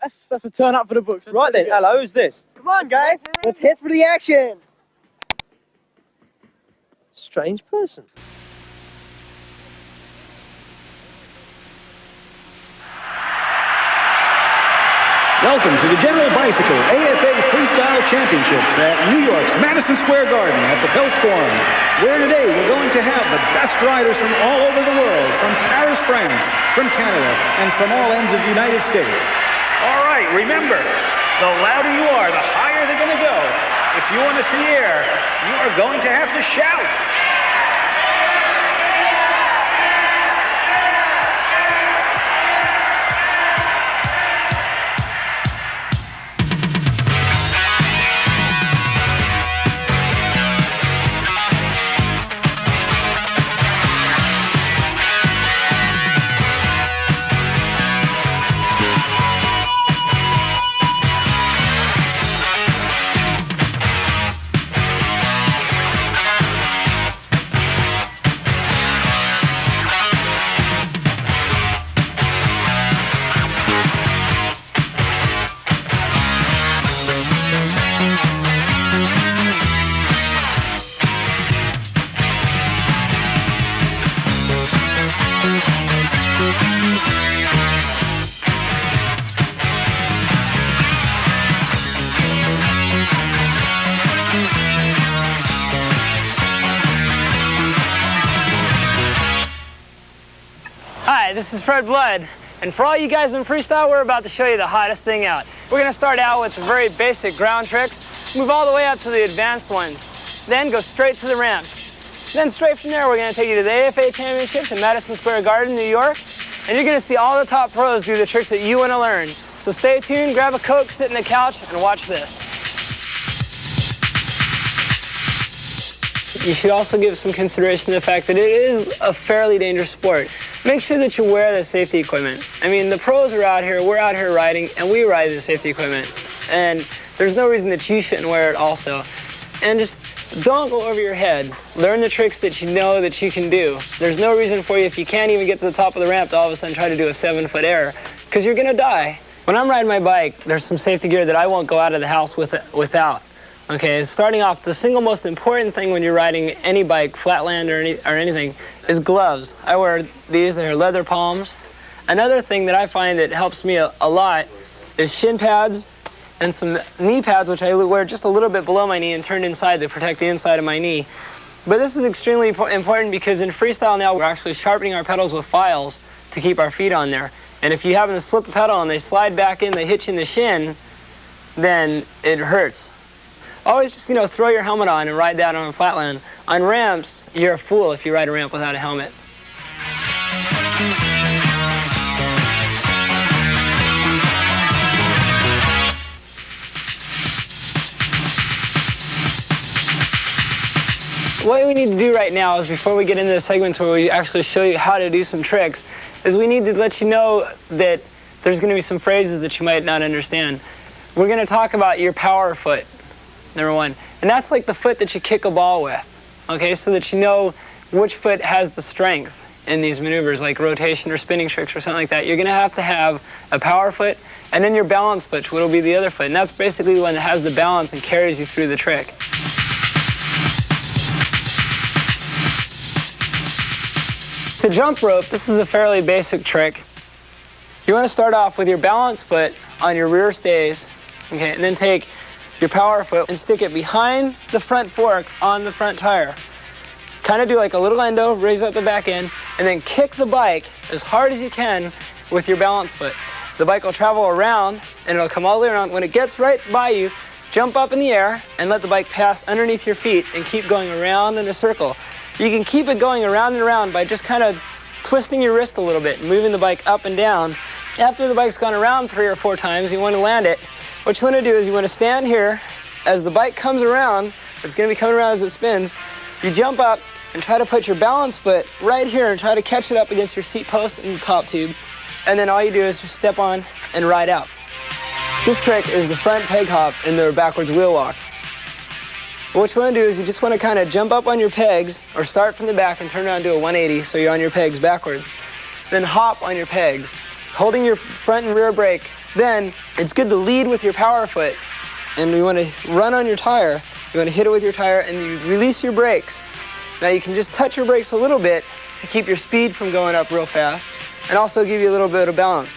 That's a turn up for the books. Right then, hello, who's this? Come on, guys, let's hit for the action. Strange person. Welcome to the General Bicycle AFA Freestyle Championships at New York's Madison Square Garden at the Phelps Forum, where today we're going to have the best riders from all over the world, from Paris, France, from Canada, and from all ends of the United States. All right, remember, the louder you are, the higher they're going to go. If you want to see air, you are going to have to shout. Hi, this is Fred Blood, and for all you guys in freestyle, we're about to show you the hottest thing out. We're going to start out with the very basic ground tricks, move all the way up to the advanced ones, then go straight to the ramp. Then straight from there, we're going to take you to the AFA Championships in Madison Square Garden, New York, and you're going to see all the top pros do the tricks that you want to learn. So stay tuned, grab a Coke, sit in the couch, and watch this. You should also give some consideration to the fact that it is a fairly dangerous sport. Make sure that you wear the safety equipment. I mean, the pros are out here, we're out here riding, and we ride the safety equipment. And there's no reason that you shouldn't wear it also. And just don't go over your head. Learn the tricks that you know that you can do. There's no reason for you, if you can't even get to the top of the ramp, to all of a sudden try to do a 7-foot air, because you're gonna die. When I'm riding my bike, there's some safety gear that I won't go out of the house without. Okay, starting off, the single most important thing when you're riding any bike, Flatland or anything, is gloves. I wear these, they're leather palms. Another thing that I find that helps me a lot is shin pads and some knee pads, which I wear just a little bit below my knee and turned inside to protect the inside of my knee. But this is extremely important because in freestyle now, we're actually sharpening our pedals with files to keep our feet on there. And if you happen to slip the pedal and they slide back in, they hit you in the shin, then it hurts. Always just, throw your helmet on and ride that on a flatland. On ramps, you're a fool if you ride a ramp without a helmet. What we need to do right now is, before we get into the segments where we actually show you how to do some tricks, is we need to let you know that there's going to be some phrases that you might not understand. We're going to talk about your power foot. Number one, and that's like the foot that you kick a ball with, okay, so that you know which foot has the strength in these maneuvers, like rotation or spinning tricks or something like that. You're going to have a power foot, and then your balance foot, which will be the other foot, and that's basically the one that has the balance and carries you through the trick. The jump rope, this is a fairly basic trick. You want to start off with your balance foot on your rear stays, okay, and then take your power foot and stick it behind the front fork on the front tire. Kind of do like a little endo, raise up the back end, and then kick the bike as hard as you can with your balance foot. The bike will travel around and it'll come all the way around. When it gets right by you, jump up in the air and let the bike pass underneath your feet and keep going around in a circle. You can keep it going around and around by just kind of twisting your wrist a little bit and moving the bike up and down. After the bike's gone around 3 or 4 times, you want to land it. What you want to do is you want to stand here. As the bike comes around, it's going to be coming around as it spins, you jump up and try to put your balance foot right here and try to catch it up against your seat post and top tube. And then all you do is just step on and ride out. This trick is the front peg hop and the backwards wheel walk. What you want to do is you just want to kind of jump up on your pegs or start from the back and turn around and do a 180 so you're on your pegs backwards. Then hop on your pegs, holding your front and rear brake then it's good to lead with your power foot. And you want to run on your tire. You want to hit it with your tire and you release your brakes. Now you can just touch your brakes a little bit to keep your speed from going up real fast and also give you a little bit of balance.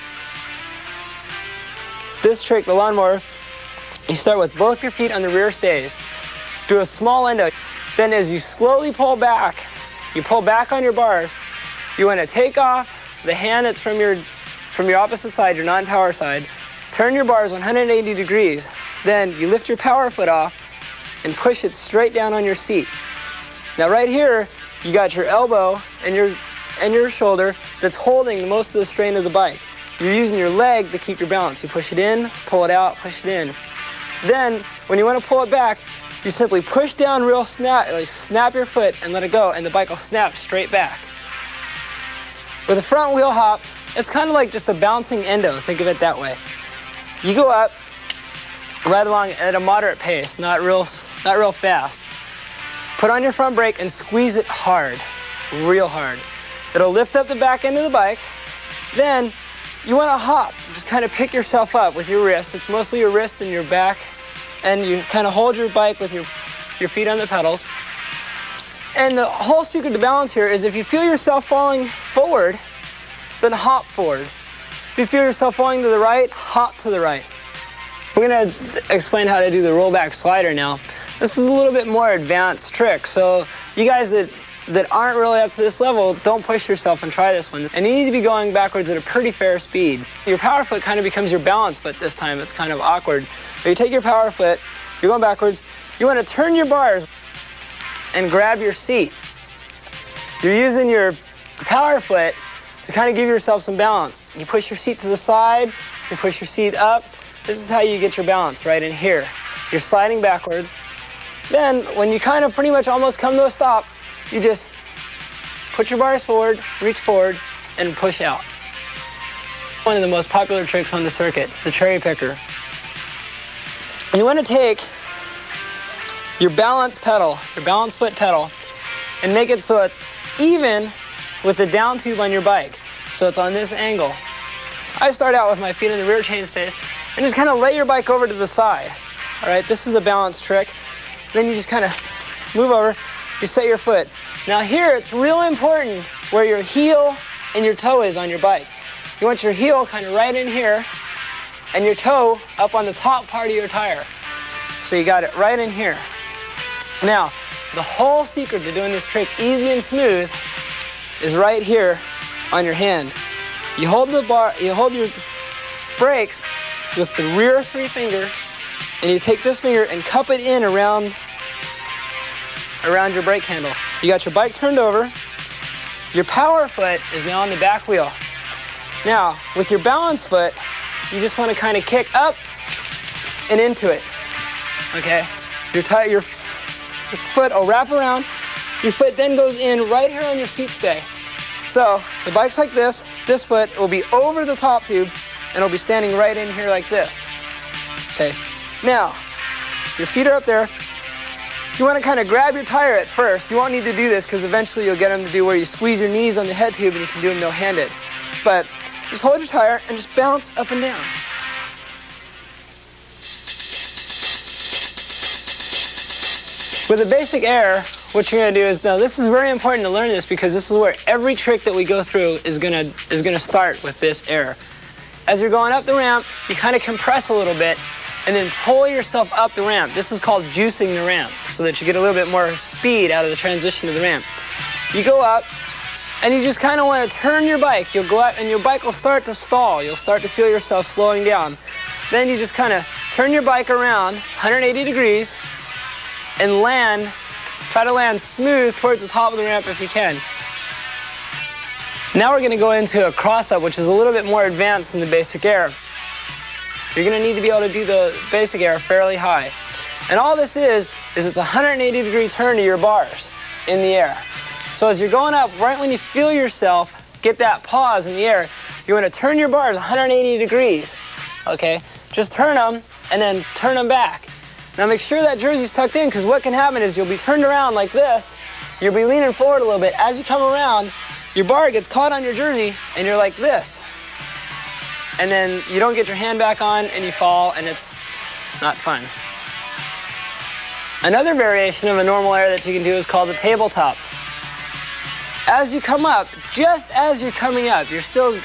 This trick, the lawnmower, you start with both your feet on the rear stays. Do a small endo. Then as you slowly pull back, you pull back on your bars. You want to take off the hand that's from your opposite side, your non-power side. Turn your bars 180 degrees. Then you lift your power foot off and push it straight down on your seat. Now right here, you got your elbow and your shoulder that's holding most of the strain of the bike. You're using your leg to keep your balance. You push it in, pull it out, push it in. Then, when you want to pull it back, you simply push down real snap your foot and let it go, and the bike will snap straight back. With a front wheel hop, it's kind of like just a bouncing endo. Think of it that way. You go up, right along at a moderate pace, not real fast. Put on your front brake and squeeze it hard, real hard. It'll lift up the back end of the bike. Then you want to hop, just kind of pick yourself up with your wrist. It's mostly your wrist and your back. And you kind of hold your bike with your feet on the pedals. And the whole secret to balance here is if you feel yourself falling forward, then hop forward. If you feel yourself falling to the right, hop to the right. We're going to explain how to do the rollback slider now. This is a little bit more advanced trick. So you guys that aren't really up to this level, don't push yourself and try this one. And you need to be going backwards at a pretty fair speed. Your power foot kind of becomes your balance foot this time. It's kind of awkward. But you take your power foot, you're going backwards, you want to turn your bars and grab your seat. You're using your power foot to kind of give yourself some balance. You push your seat to the side, you push your seat up. This is how you get your balance, right in here. You're sliding backwards. Then, when you kind of pretty much almost come to a stop, you just put your bars forward, reach forward, and push out. One of the most popular tricks on the circuit, the cherry picker. You want to take your balance pedal, your balance foot pedal, and make it so it's even with the down tube on your bike. So it's on this angle. I start out with my feet in the rear chainstay and just kind of lay your bike over to the side. All right, this is a balance trick. Then you just kind of move over, you set your foot. Now here, it's real important where your heel and your toe is on your bike. You want your heel kind of right in here and your toe up on the top part of your tire. So you got it right in here. Now, the whole secret to doing this trick easy and smooth is right here on your hand. You hold your brakes with the rear three finger, and you take this finger and cup it in around your brake handle. You got your bike turned over. Your power foot is now on the back wheel. Now, with your balance foot, you just want to kind of kick up and into it. Okay? Your foot will wrap around. Your foot then goes in right here on your seat stay. So the bike's like this. This foot will be over the top tube and it'll be standing right in here like this. Okay. Now, your feet are up there. You want to kind of grab your tire at first. You won't need to do this because eventually you'll get them to do where you squeeze your knees on the head tube and you can do them no-handed. But just hold your tire and just bounce up and down. With a basic air, what you're going to do is, now this is very important to learn this because this is where every trick that we go through is going to start with this air. As you're going up the ramp, you kind of compress a little bit and then pull yourself up the ramp. This is called juicing the ramp so that you get a little bit more speed out of the transition to the ramp. You go up and you just kind of want to turn your bike. You'll go out and your bike will start to stall. You'll start to feel yourself slowing down. Then you just kind of turn your bike around 180 degrees and try to land smooth towards the top of the ramp if you can. Now we're going to go into a cross-up, which is a little bit more advanced than the basic air. You're going to need to be able to do the basic air fairly high. And all this is it's a 180 degree turn to your bars in the air. So as you're going up, right when you feel yourself get that pause in the air, you want to turn your bars 180 degrees. Okay? Just turn them and then turn them back. Now make sure that jersey's tucked in because what can happen is you'll be turned around like this, you'll be leaning forward a little bit. As you come around, your bar gets caught on your jersey and you're like this. and then you don't get your hand back on and you fall, and it's not fun. Another variation of a normal air that you can do is called the tabletop. As you come up, just as you're coming up, you're still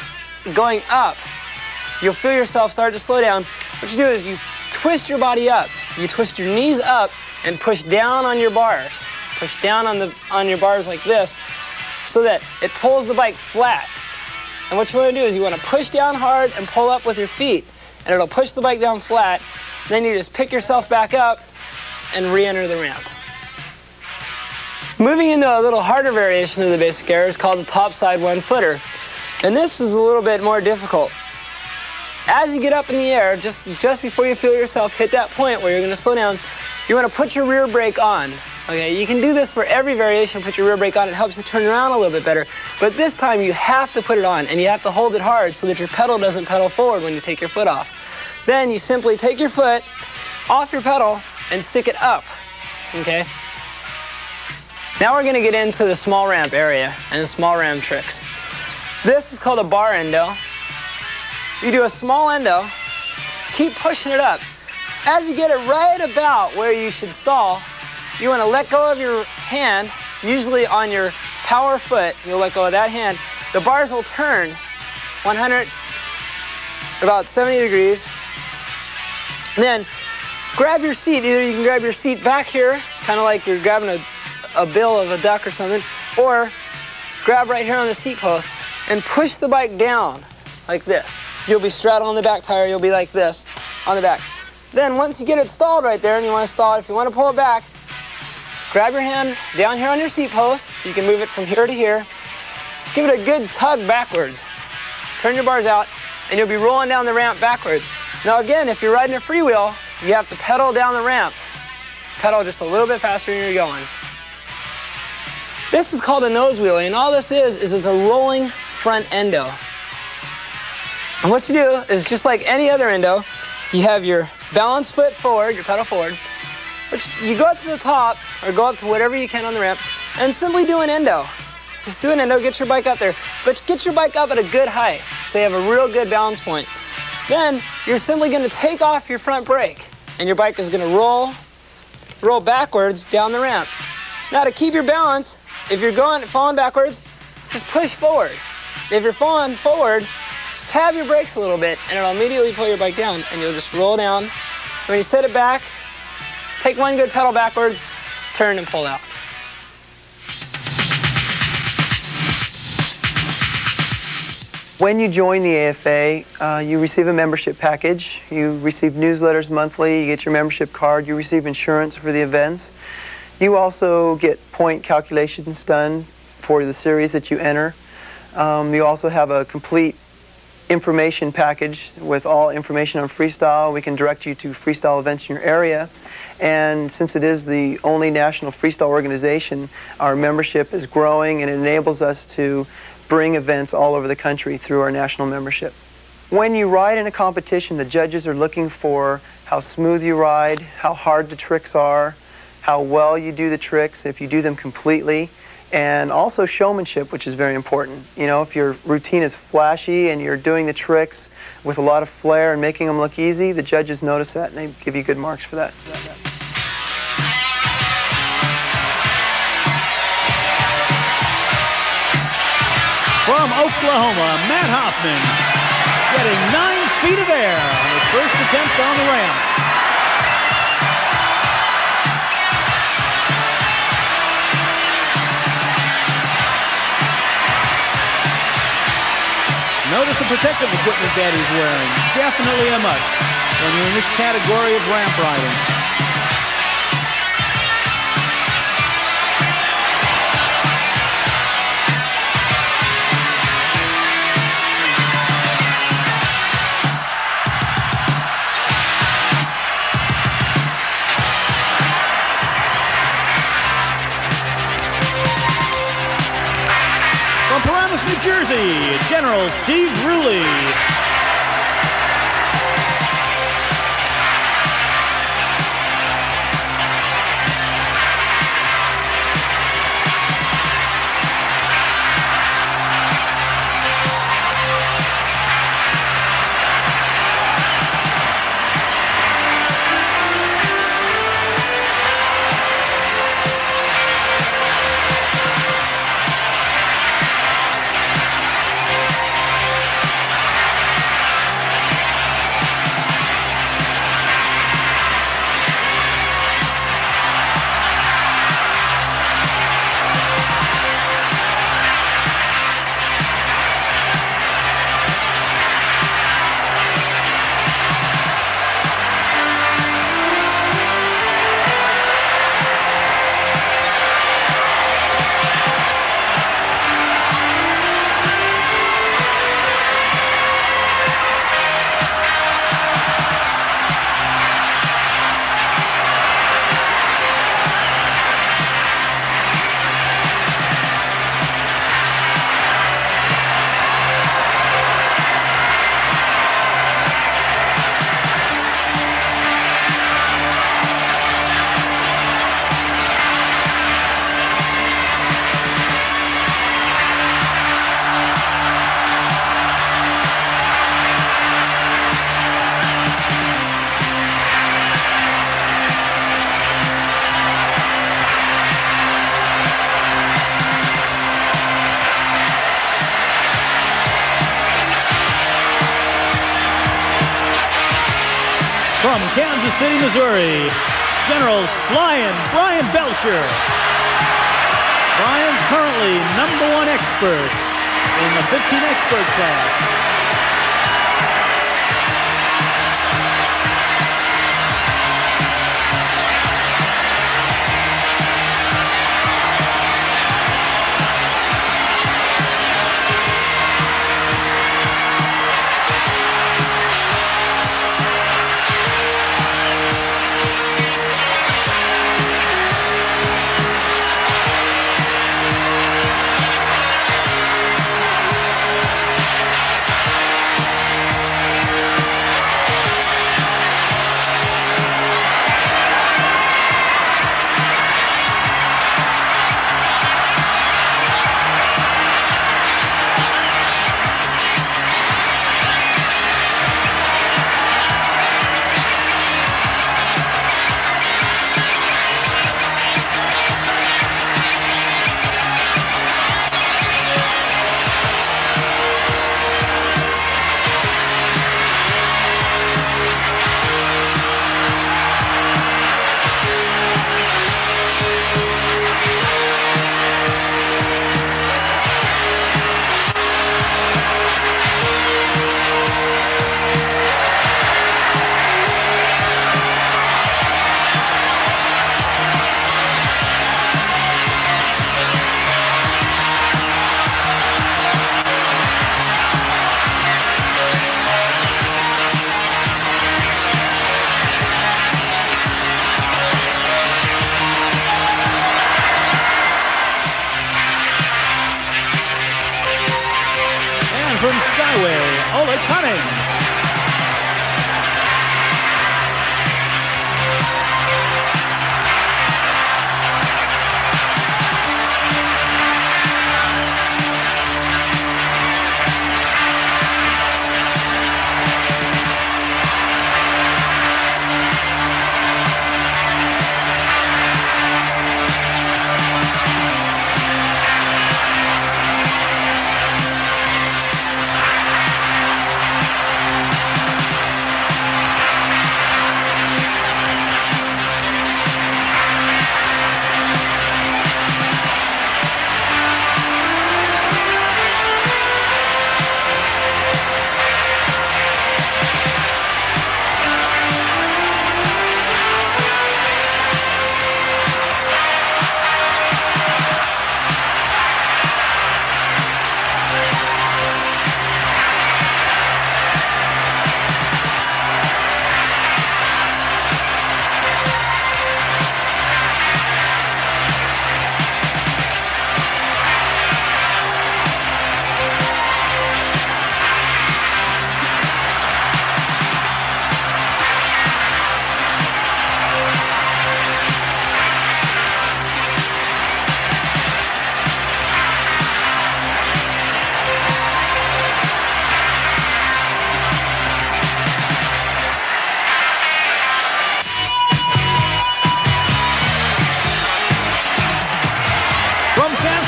going up, you'll feel yourself start to slow down. What you do is you twist your body up. You twist your knees up and push down on your bars. Push down on your bars like this so that it pulls the bike flat. And what you want to do is you want to push down hard and pull up with your feet, and it'll push the bike down flat. Then you just pick yourself back up and re-enter the ramp. Moving into a little harder variation of the basic air is called the topside one-footer. And this is a little bit more difficult. As you get up in the air, just before you feel yourself hit that point where you're going to slow down, you want to put your rear brake on. Okay, you can do this for every variation, put your rear brake on. It helps you turn around a little bit better. But this time you have to put it on, and you have to hold it hard so that your pedal doesn't pedal forward when you take your foot off. Then you simply take your foot off your pedal and stick it up. Okay? Now we're going to get into the small ramp area and the small ramp tricks. This is called a bar endo. You do a small endo, keep pushing it up. As you get it right about where you should stall, you want to let go of your hand, usually on your power foot. You'll let go of that hand. The bars will turn 100, about 70 degrees. And then grab your seat. Either you can grab your seat back here, kind of like you're grabbing a bill of a duck or something, or grab right here on the seat post and push the bike down like this. You'll be straddling the back tire. You'll be like this on the back. Then once you get it stalled right there, and you want to stall it, if you want to pull it back, grab your hand down here on your seat post. You can move it from here to here. Give it a good tug backwards. Turn your bars out, and you'll be rolling down the ramp backwards. Now again, if you're riding a freewheel, you have to pedal down the ramp. Pedal just a little bit faster than you're going. This is called a nose wheelie, and all this is it's a rolling front endo. And what you do is just like any other endo, you have your balance foot forward, your pedal forward, but you go up to the top, or go up to whatever you can on the ramp, and simply do an endo. Just do an endo, get your bike up there, but get your bike up at a good height, so you have a real good balance point. Then you're simply going to take off your front brake, and your bike is going to roll backwards down the ramp. Now to keep your balance, if you're falling backwards, just push forward. If you're falling forward, just tab your brakes a little bit, and it'll immediately pull your bike down, and you'll just roll down. When you set it back, take one good pedal backwards, turn and pull out. When you join the AFA, you receive a membership package. You receive newsletters monthly. You get your membership card. You receive insurance for the events. You also get point calculations done for the series that you enter. You also have a complete information package with all information on freestyle. We can direct you to freestyle events in your area. And since it is the only national freestyle organization, our membership is growing, and it enables us to bring events all over the country through our national membership. When you ride in a competition, the judges are looking for how smooth you ride, how hard the tricks are, how well you do the tricks, if you do them completely, and also showmanship, which is very important. You know, if your routine is flashy and you're doing the tricks with a lot of flair and making them look easy, the judges notice that and they give you good marks for that. From Oklahoma, Matt Hoffman getting 9 feet of air on his first attempt on the ramp. Notice the protective equipment that he's wearing. Definitely a must when you're in this category of ramp riding. From Paramus, New Jersey, General Steve Ruley. From Kansas City, Missouri, Generals flying Brian Belcher. Brian currently #1 expert in the 15 expert class. From Skyway, Ola Cunning.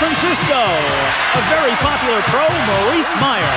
Francisco, a very popular pro, Maurice Meyer.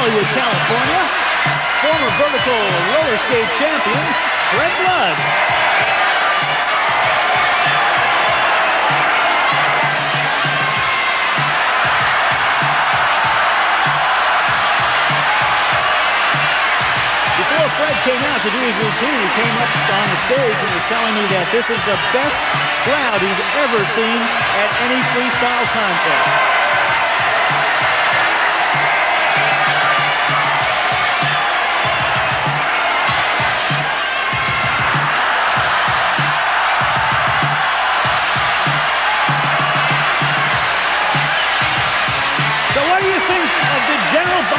Hollywood, California, former vertical roller skate champion, Fred Blood. Before Fred came out to do his routine, he came up on the stage and was telling me that this is the best crowd he's ever seen at any freestyle contest.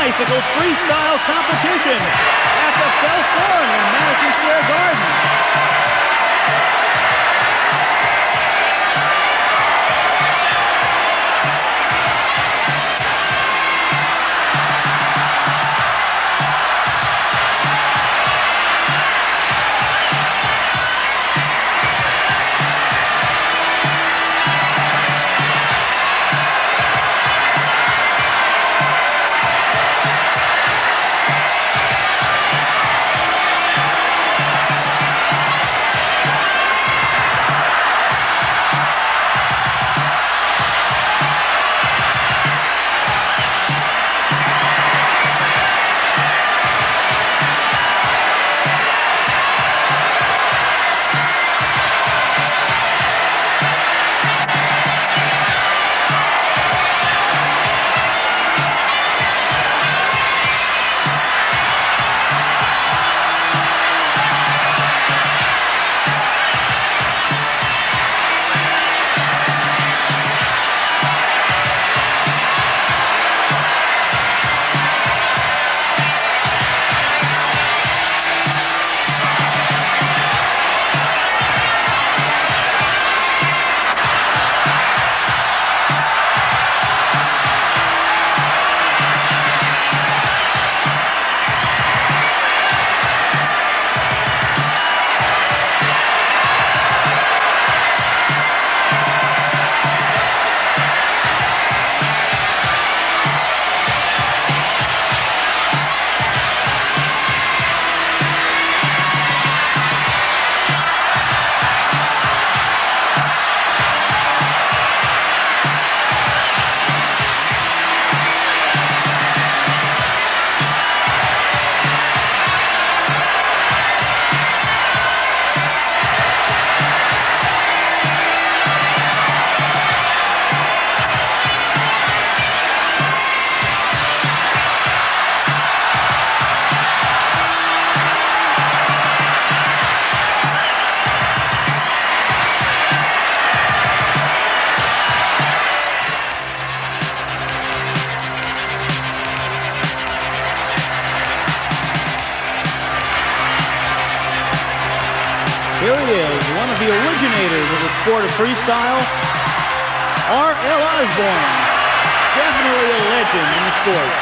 Bicycle freestyle competition at the Felt Forum in Madison Square Garden. Here he is, one of the originators of the sport of freestyle, R.L. Osborne. Definitely a legend in the sport.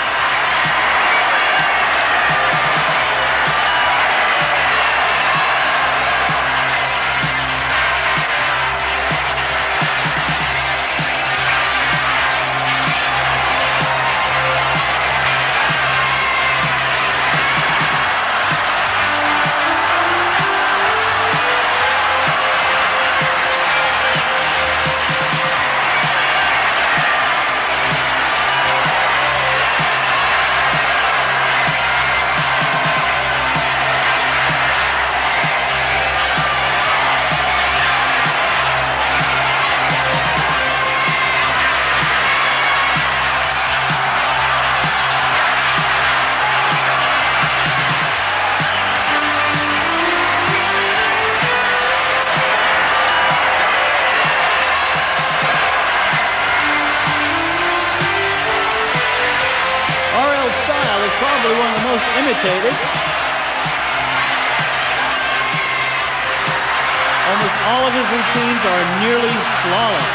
Probably one of the most imitated. Almost all of his routines are nearly flawless.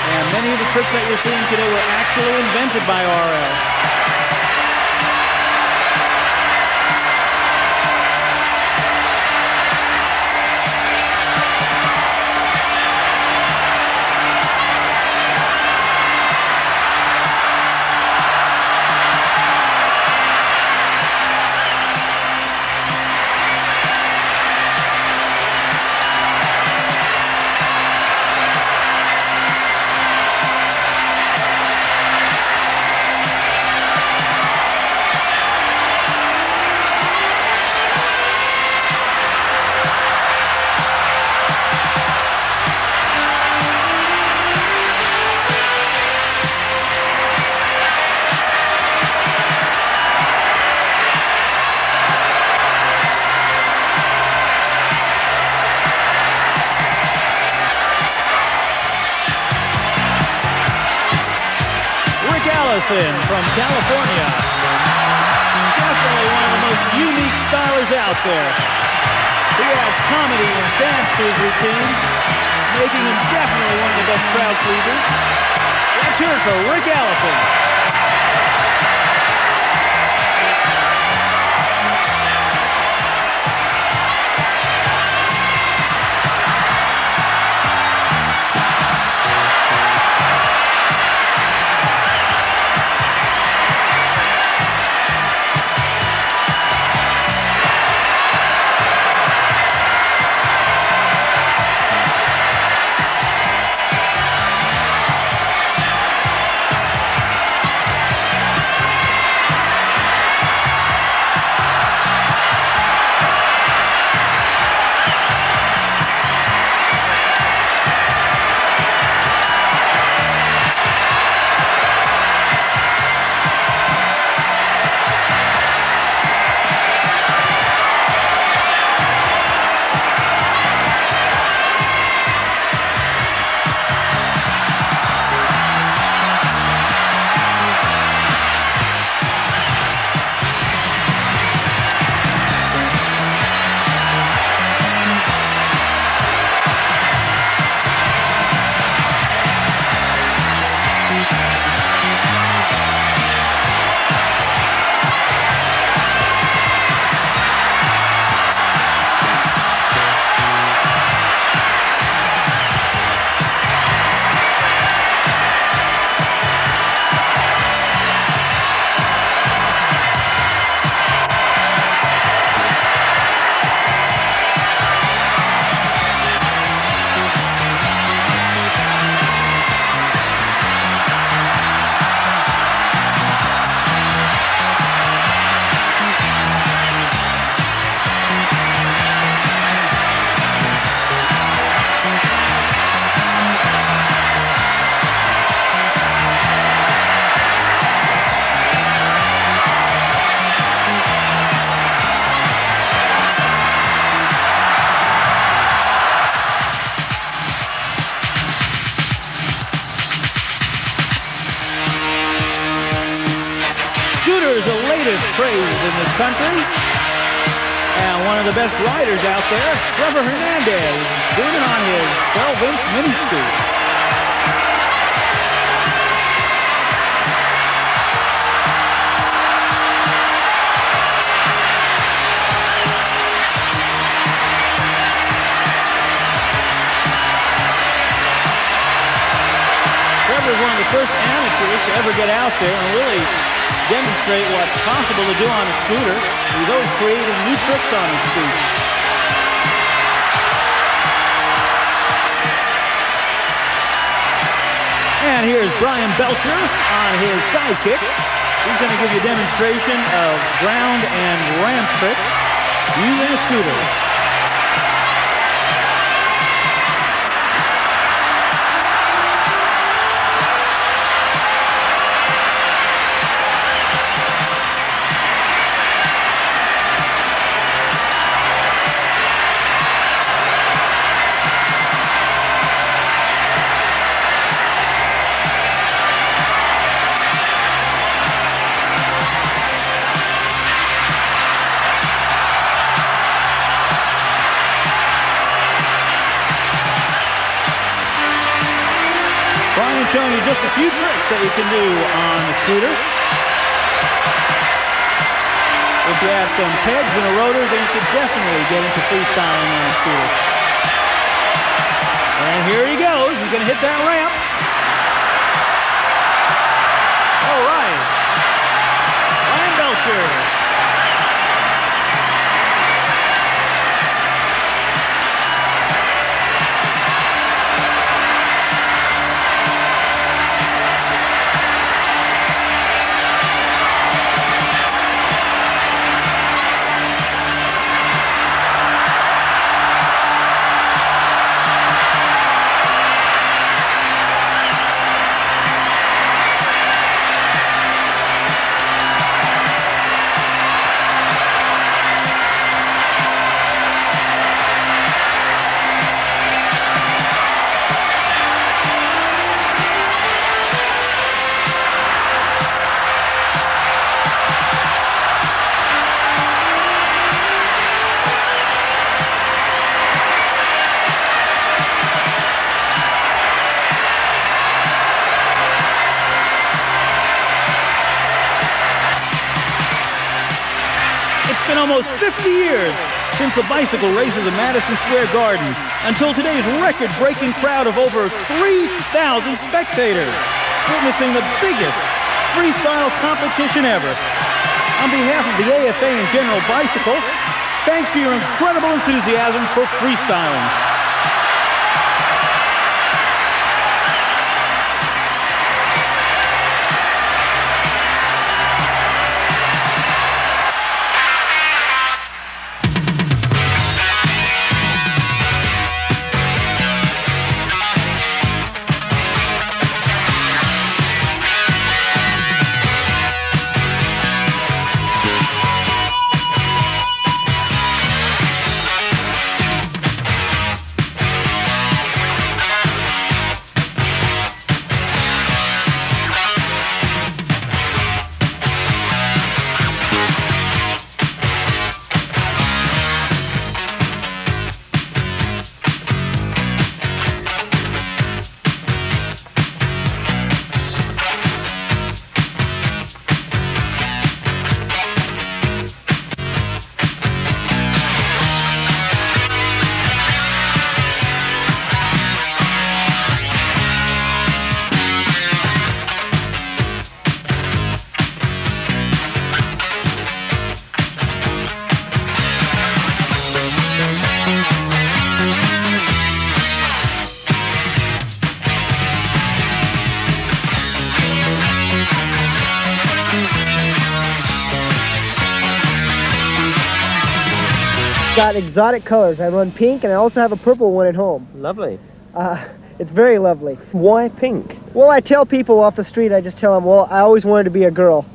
And many of the tricks that you're seeing today were actually invented by RL. Allison from California. Definitely one of the most unique stylers out there. He adds comedy and dance to his routine, making him definitely one of the best crowd pleasers. Let's hear it for Rick Allison. Scooter's the latest craze in this country. And one of the best riders out there, Trevor Hernandez, doing it on his 12-inch mini scoot. Trevor's one of the first amateurs to ever get out there and really demonstrate what's possible to do on a scooter. He's always creating new tricks on his scoot. And here's Brian Belcher on his sidekick. He's going to give you a demonstration of ground and ramp tricks using a scooter. Brian showing you just a few tricks that you can do on the scooter. If you have some pegs and a rotor, then you can definitely get into freestyling on a scooter. And here he goes. He's going to hit that ramp. All right. Brian Belcher. almost 50 years since the bicycle races at Madison Square Garden, until today's record-breaking crowd of over 3,000 spectators, witnessing the biggest freestyle competition ever. On behalf of the AFA and General Bicycle, thanks for your incredible enthusiasm for freestyling. Got exotic colors. I run pink and I also have a purple one at home. Lovely. It's very lovely. Why pink? Well, I tell people off the street, I just tell them, well, I always wanted to be a girl.